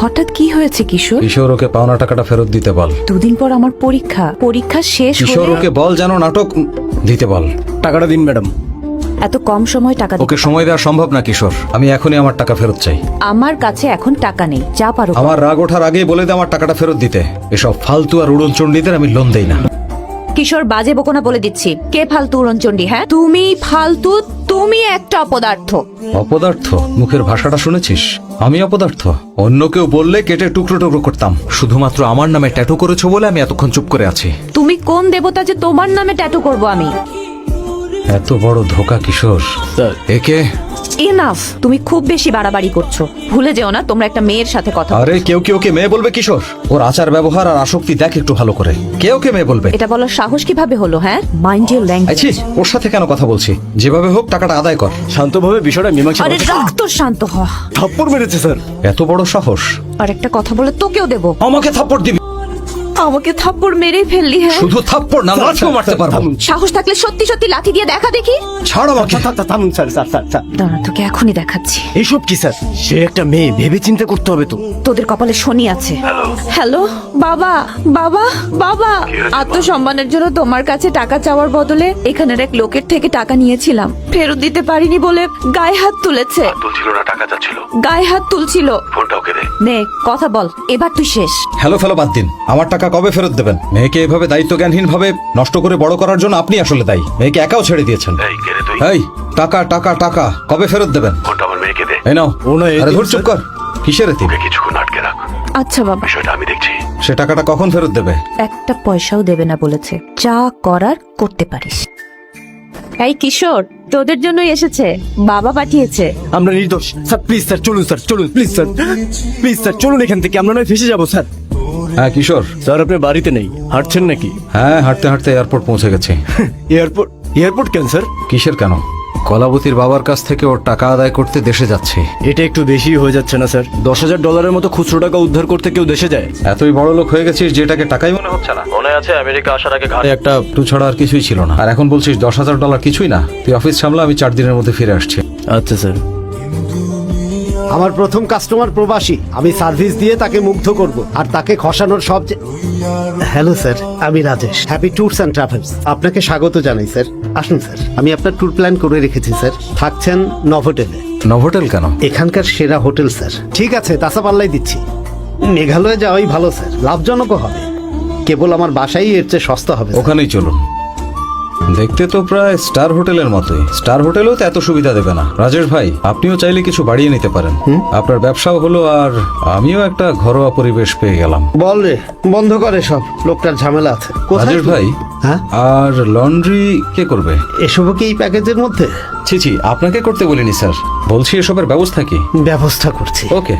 হঠাৎ কি হয়েছে কিশোর? কিশোর ওকে পাওনা টাকাটা ফেরত দিতে বল। দুদিন পর আমার পরীক্ষা, পরীক্ষা শেষ কিশোর হলে ওকে বল যেন নাটক দিতে বল। টাকাটা দিন ম্যাডাম। এত কম সময় টাকা ওকে সময় দেওয়া সম্ভব না কিশোর, আমি এখনই আমার টাকা ফেরত চাই। আমার কাছে এখন টাকা নেই, যা পারো করো। আমার রাগ ওঠার আগেই বলে দে আমার টাকাটা ফেরত দিতে। এসব ফালতু আর উড়নচণ্ডীদের আমি লোন দেই না। কিশোর বাজে বকো না, বলে দিচ্ছি। কে ফালতু উড়নচণ্ডী? হ্যাঁ তুমি ফালতু, তুমি একটা অপদার্থ। অপদার্থ? মুখের ভাষাটা শুনেছিস? আমি অপদার্থ? অন্য কেউ বললে কেটে টুকরো টুকরো করতাম। শুধুমাত্র আমার নামে ট্যাটু করেছো বলে আমি এতক্ষণ চুপ করে আছি। তুমি কোন দেবতা যে তোমার নামে ট্যাটু করব আমি? এত বড় ধোকা কিশোর। স্যার একে এনাফ, তুমি খুব বেশি বাড়াবাড়ি করছো। ভুলে যেও না তোমরা একটা মেয়ের সাথে কথা বলছো। আরে কেউ কি ওকে মেয়ে বলবে কিশোর? ওর আচার ব্যবহার আর আসক্তি দেখ একটু ভালো করে। কে ওকে মেয়ে বলবে? এটা বলার সাহস কিভাবে হলো? হ্যাঁ, মাইন্ড ইউর আচ্ছা ল্যাঙ্গুয়েজ। ওর সাথে কেন কথা বলছি? যেভাবে হোক টাকাটা আদায় কর। শান্তভাবে বিষয়টা মীমাংসা আরে করতে- রাখ তো, শান্ত হ। থাপ্পড় মেরেছে স্যার। এত বড় সাহস? আর একটা কথা বলে তোকেও দেবো। আমাকে থাপ্পড় দিবি? আমাকে থাপ্পড় মেরেই ফেললি? হ্যাঁ, শুধু থাপ্পড় না, লাঠিও মারতে পারবো। থামুন, সাহস থাকলে সত্যি সত্যি লাঠি দিয়ে দেখা দেখি। ছাড় আমাকে। থামুন স্যার, স্যার স্যার স্যার। দাঁড়া, তোকে এখনই দেখাচ্ছি। এইসব কি স্যার? সে একটা মেয়ে, ভেবে চিন্তা করতে হবে তো। তোদের কপালে শনি আছে। হ্যালো বাবা, বাবা, বাবা। আত্মসম্মানের জন্য তোমার কাছে টাকা চাওয়ার বদলে এখানের এক লোকের থেকে টাকা নিয়েছিলাম, ফেরত দিতে পারিনি বলে গায়ে হাত তুলেছে। তুলছিল না, টাকা চাচ্ছিল। গায়ে হাত তুলছিল। ফোনটা ওকে দে। নে কথা বল, এবার তুই শেষ। হ্যালো ফেলো বাদ দিন। আমার টাকা কবে ফেরত দেবেন? মেয়েকে এভাবে দায়িত্বজ্ঞানহীন ভাবে নষ্ট করে বড় করার জন্য আপনি আসলে দায়ী। মেয়েকে একাও ছেড়ে দিয়েছেন। এই কে রে তুই? এই টাকা টাকা টাকা কবে ফেরত দেবেন? ফোনটা আমার মেয়েকে দে। এই নাও। ও না, এই আরে দিন, ধুর চুপ কর। কিসের এতে? ওকে কিছুক্ষণ আটকে রাখ, আচ্ছা বাবা। বিষয়টা আমি দেখছি। সে টাকাটা কখন ফেরত দেবে? একটা পয়সাও দেবে না বলেছে। যা করার করতে পারিস। এই কিশোর, তোদের জন্যই এসেছে, বাবা পাঠিয়েছে। আমরা নির্দোষ স্যার। প্লিজ স্যার চলুন, স্যার চলুন, প্লিজ স্যার, প্লিজ স্যার চলুন এখান থেকে। আমরা নয় ফেসে যাবো স্যার। হ্যাঁ কিশোর। স্যার আপনি বাড়িতে নেই, হাঁটছেন নাকি? হ্যাঁ হাঁটতে হাঁটতে এয়ারপোর্ট পৌঁছে গেছে। এয়ারপোর্ট? এয়ারপোর্ট কেন স্যার? কিসের কেন? কলাবতীর বাবার কাছ থেকে ওর টাকা আদায় করতে দেশে যাচ্ছে। এটা একটু বেশি হয়ে যাচ্ছে না স্যার? $10,000 মতো খুচরো টাকা উদ্ধার করতে কেউ দেশে যায়? এতই বড় লোক হয়ে গেছিস যে এটাকে টাকাই মনে হচ্ছে না। মনে আছে আমেরিকা আসার আগে ঘাড়ে একটা টু ছাড়া আর কিছুই ছিল না, আর এখন বলছিস $10,000 কিছুই না। তুই অফিস সামলা, আমি 4 দিনের মধ্যে ফিরে আসছি। আচ্ছা স্যার। আমার প্রথম কাস্টমার প্রবাসী, আমি সার্ভিস দিয়ে তাকে মুগ্ধ করব আর তাকে খসানোর হ্যালো স্যার, আমি Rajesh, happy tours and travels. আপনাকে স্বাগত জানাই স্যার। আসুন স্যার, আমি আপনার ট্যুর প্ল্যান করে রেখেছি স্যার। থাকছেন নভোটেলে। নভোটেল কেন? এখানকার সেরা হোটেল স্যার। ঠিক আছে, তাসা পাল্লাই দিচ্ছি। মেঘালয়ে যাওয়াই ভালো স্যার, লাভজনকও হবে। কেবল আমার বাসাই এর চেয়ে সস্তা হবে স্যার। ওখানেই চলুন। দেখতে তো প্রায় স্টার হোটেলের মতোই। স্টার হোটেলেও তো এত সুবিধা দেবে না। রাজেশ ভাই, আপনিও চাইলে কিছু বাড়িয়ে নিতে পারেন। আপনার ব্যবসাও হলো, আর আমিও একটা ঘরোয়া পরিবেশ পেয়ে গেলাম। বল রে, বন্ধ করে সব, লোকটার ঝামেলা আছে। কোথায় রাজেশ তুমি? ভাই, হ্যাঁ, আর লন্ড্রি কে করবে? এসবও কি এই প্যাকেজের মধ্যে? ছি ছি, আপনাকে করতে বলিনি স্যার, বলছি এসবের ব্যবস্থা কি? ব্যবস্থা করছি। ওকে।